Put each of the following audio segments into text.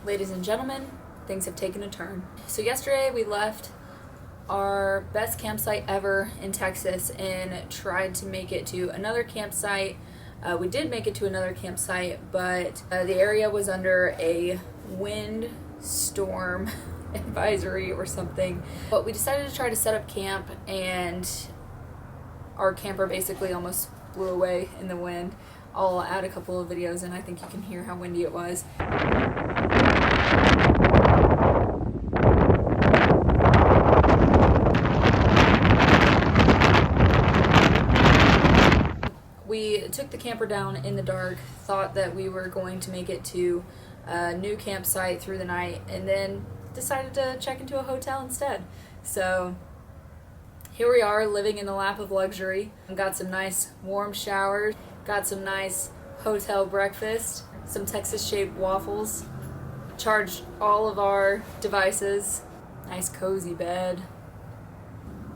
Ladies and gentlemen, things have taken a turn. So yesterday we left our best campsite ever in Texas and tried to make it to another campsite. We did make it to another campsite, but the area was under a wind storm advisory or something. But we decided to try to set up camp, and our camper basically almost blew away in the wind. I'll add a couple of videos and I think you can hear how windy it was. We took the camper down in the dark, thought that we were going to make it to a new campsite through the night, and then decided to check into a hotel instead. So here we are, living in the lap of luxury. Got some nice warm showers, got some nice hotel breakfast, some Texas-shaped waffles, charged all of our devices, nice cozy bed.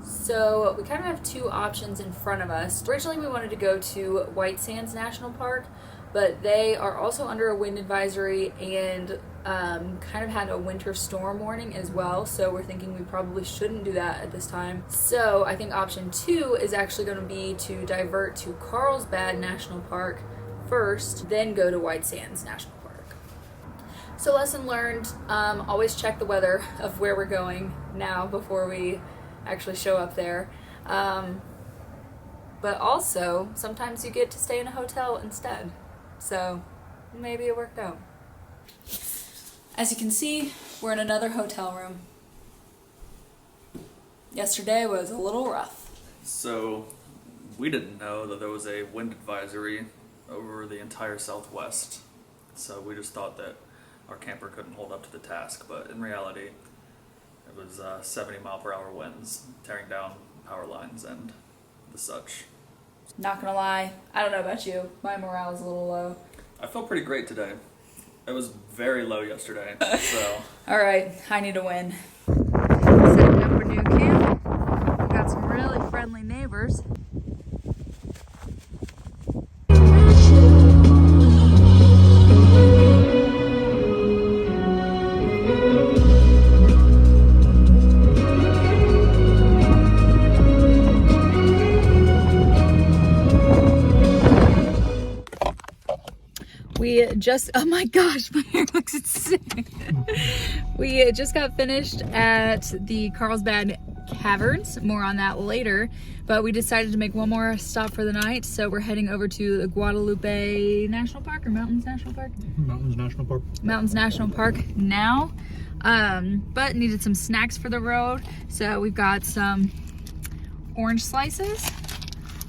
So we kind of have two options in front of us. Originally we wanted to go to White Sands National Park, but they are also under a wind advisory and kind of had a winter storm warning as well, so we're thinking we probably shouldn't do that at this time. So I think option 2 is actually going to be to divert to Carlsbad National Park first, then go to White Sands National Park. So lesson learned, always check the weather of where we're going now before we actually show up there. But also, sometimes you get to stay in a hotel instead. So maybe it worked out. As you can see, we're in another hotel room. Yesterday was a little rough. So we didn't know that there was a wind advisory over the entire Southwest. So we just thought that our camper couldn't hold up to the task, but in reality, it was 70 mile per hour winds tearing down power lines and the such. Not gonna lie, I don't know about you, my morale is a little low. I felt pretty great today. It was very low yesterday, so. Alright, I need a win. Setting up a new camp. We got some really friendly neighbors. Oh my gosh, my hair looks insane. We just got finished at the Carlsbad Caverns, more on that later, but we decided to make one more stop for the night, so we're heading over to the Guadalupe National Park, or Mountains National Park? Mountains National Park. Mountains National Park now, but needed some snacks for the road, so we've got some orange slices,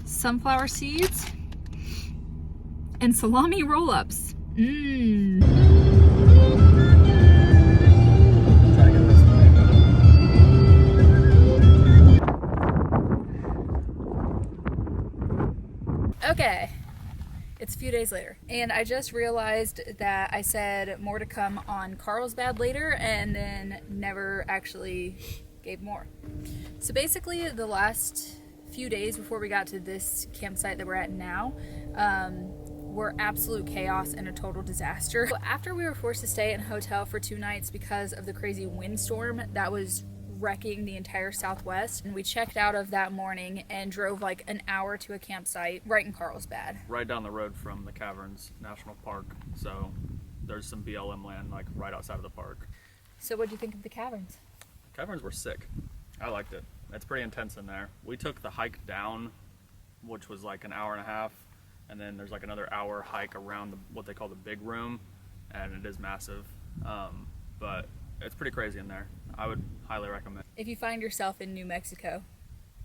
sunflower seeds, and salami roll-ups. Mmm. Okay, it's a few days later, and I just realized that I said more to come on Carlsbad later, and then never actually gave more. So basically, the last few days before we got to this campsite that we're at now, were absolute chaos and a total disaster. So after we were forced to stay in a hotel for 2 nights because of the crazy windstorm that was wrecking the entire Southwest, and we checked out of that morning and drove like an hour to a campsite right in Carlsbad. Right down the road from the Caverns National Park, so there's some BLM land like right outside of the park. So what do you think of the caverns? Caverns were sick. I liked it. It's pretty intense in there. We took the hike down, which was like an hour and a half, and then there's like another hour hike around what they call the big room, and it is massive, but it's pretty crazy in there. I would highly recommend. If you find yourself in New Mexico,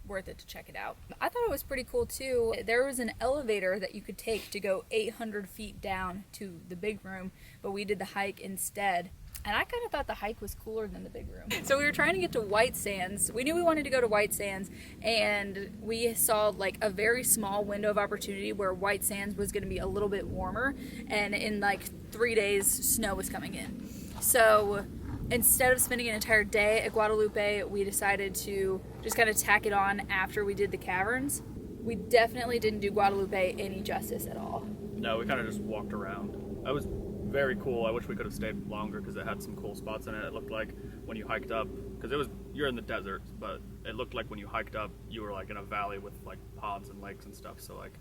worth it to check it out. I thought it was pretty cool too. There was an elevator that you could take to go 800 feet down to the big room, but we did the hike instead. And I kind of thought the hike was cooler than the big room. So we were trying to get to White Sands. We knew we wanted to go to White Sands, and we saw like a very small window of opportunity where White Sands was gonna be a little bit warmer, and in like 3 days, snow was coming in. So instead of spending an entire day at Guadalupe, we decided to just kind of tack it on after we did the caverns. We definitely didn't do Guadalupe any justice at all. No, we kind of just walked around. I was very cool. I wish we could have stayed longer because it had some cool spots in it. It looked like when you hiked up, because you're in the desert, but it looked like when you hiked up, you were like in a valley with like ponds and lakes and stuff. So like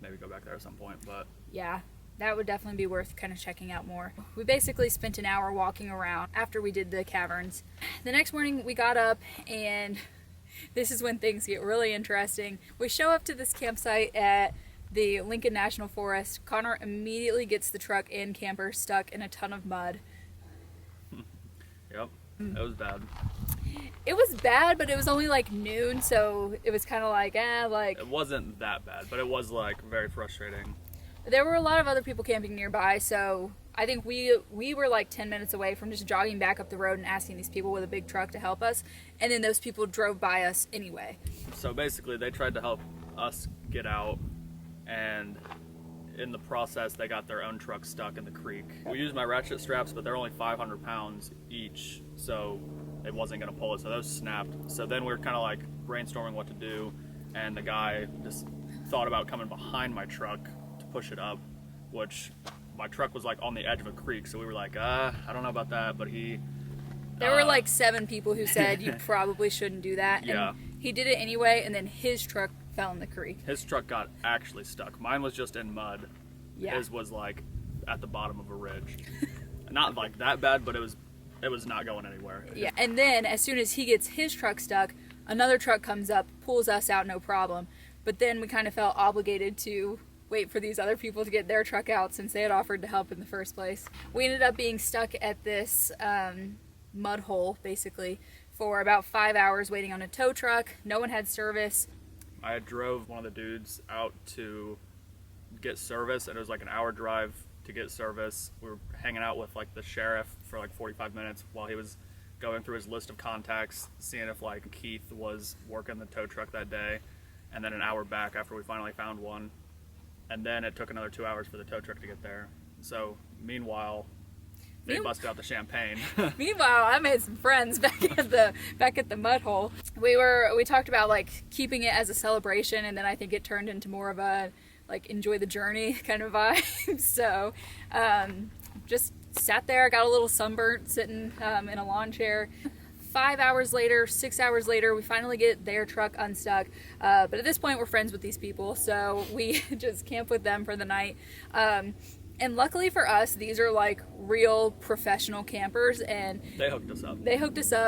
maybe go back there at some point. But Yeah, that would definitely be worth kind of checking out more. We basically spent an hour walking around after we did the caverns. The next morning we got up, and this is when things get really interesting. We show up to this campsite at the Lincoln National Forest. Connor immediately gets the truck and camper stuck in a ton of mud. yep, it was bad. It was bad, but it was only like noon, so it was kind of like, It wasn't that bad, but it was like very frustrating. There were a lot of other people camping nearby, so I think we were like 10 minutes away from just jogging back up the road and asking these people with a big truck to help us, and then those people drove by us anyway. So basically, they tried to help us get out, and in the process, they got their own truck stuck in the creek. We used my ratchet straps, but they're only 500 pounds each, so it wasn't going to pull it, so those snapped. So then we were kind of like brainstorming what to do, and the guy just thought about coming behind my truck to push it up, which my truck was like on the edge of a creek, so we were like, I don't know about that, but There were like 7 people who said you probably shouldn't do that, and Yeah. he did it anyway, and then his truck fell in the creek. his truck got actually stuck. Mine was just in mud. Yeah. His was like at the bottom of a ridge. Not like that bad, but it was not going anywhere. Yeah, and then as soon as he gets his truck stuck, another truck comes up, pulls us out, no problem. But then we kind of felt obligated to wait for these other people to get their truck out since they had offered to help in the first place. We ended up being stuck at this mud hole, basically, for about 5 hours waiting on a tow truck. No one had service. I drove one of the dudes out to get service, and it was like an hour drive to get service. We were hanging out with like the sheriff for like 45 minutes while he was going through his list of contacts, seeing if like Keith was working the tow truck that day, and then an hour back after we finally found one, and then it took another 2 hours for the tow truck to get there. So meanwhile, they busted out the champagne. Meanwhile, I made some friends back at the mud hole. We talked about like keeping it as a celebration, and then I think it turned into more of a like enjoy the journey kind of vibe. So just sat there, got a little sunburnt sitting in a lawn chair. 5 hours later, 6 hours later, we finally get their truck unstuck. But at this point, we're friends with these people, so we just camp with them for the night. And luckily for us, these are like real professional campers, and They hooked us up.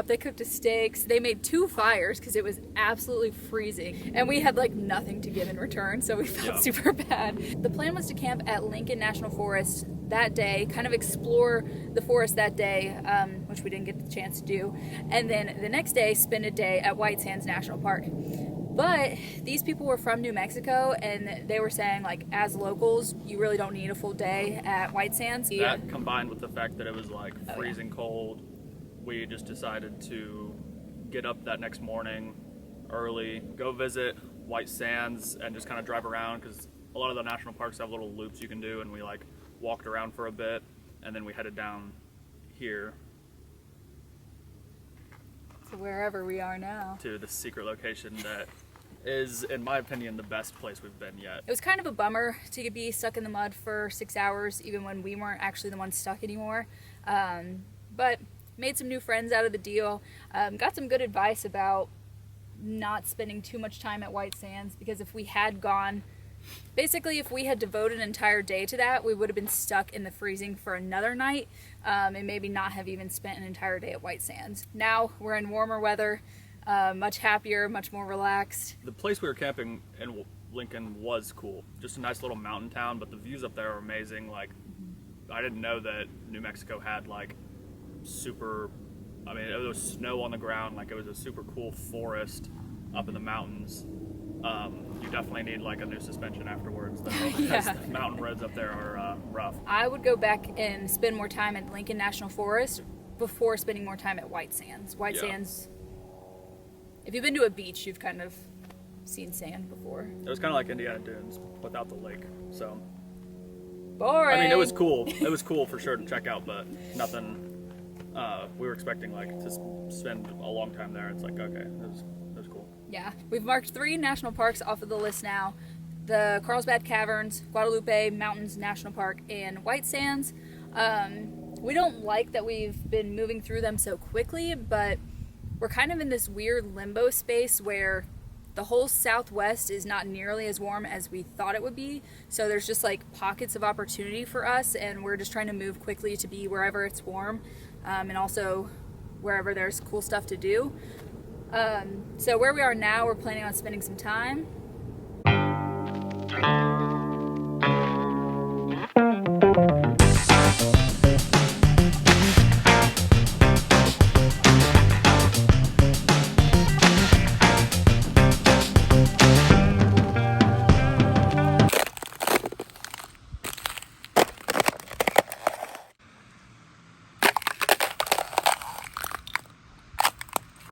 They cooked us steaks. They made 2 fires because it was absolutely freezing, and we had like nothing to give in return, so we felt Yeah. super bad. The plan was to camp at Lincoln National Forest that day, kind of explore the forest that day, which we didn't get the chance to do, and then the next day spend a day at White Sands National Park. But these people were from New Mexico, and they were saying, like, as locals, you really don't need a full day at White Sands. That combined with the fact that it was like freezing cold, we just decided to get up that next morning early, go visit White Sands, and just kind of drive around, because a lot of the national parks have little loops you can do, and we like walked around for a bit, and then we headed down here So wherever we are now. to the secret location that is, in my opinion, the best place we've been yet. It was kind of a bummer to be stuck in the mud for 6 hours, even when we weren't actually the ones stuck anymore. But made some new friends out of the deal. Got some good advice about not spending too much time at White Sands, because if we had gone, basically if we had devoted an entire day to that, we would have been stuck in the freezing for another night, and maybe not have even spent an entire day at White Sands. Now we're in warmer weather, much happier, much more relaxed. The place we were camping in Lincoln was cool. Just a nice little mountain town, but the views up there are amazing. Like, I didn't know that New Mexico had like super, I mean, it was snow on the ground, like it was a super cool forest up in the mountains. You definitely need like a new suspension afterwards, though. Yeah. The mountain roads up there are rough. I would go back and spend more time at Lincoln National Forest before spending more time at White Sands. White Yeah. Sands, if you've been to a beach, you've kind of seen sand before. It was kind of like Indiana Dunes without the lake. So, Boring. I mean, it was cool. It was cool for sure to check out, but nothing. We were expecting like to spend a long time there. It's like, okay, it was cool. Yeah, we've marked 3 national parks off of the list now. the Carlsbad Caverns, Guadalupe Mountains National Park, and White Sands. We don't like that we've been moving through them so quickly, but we're kind of in this weird limbo space where the whole Southwest is not nearly as warm as we thought it would be. So there's just like pockets of opportunity for us, and we're just trying to move quickly to be wherever it's warm, and also wherever there's cool stuff to do. So where we are now, we're planning on spending some time.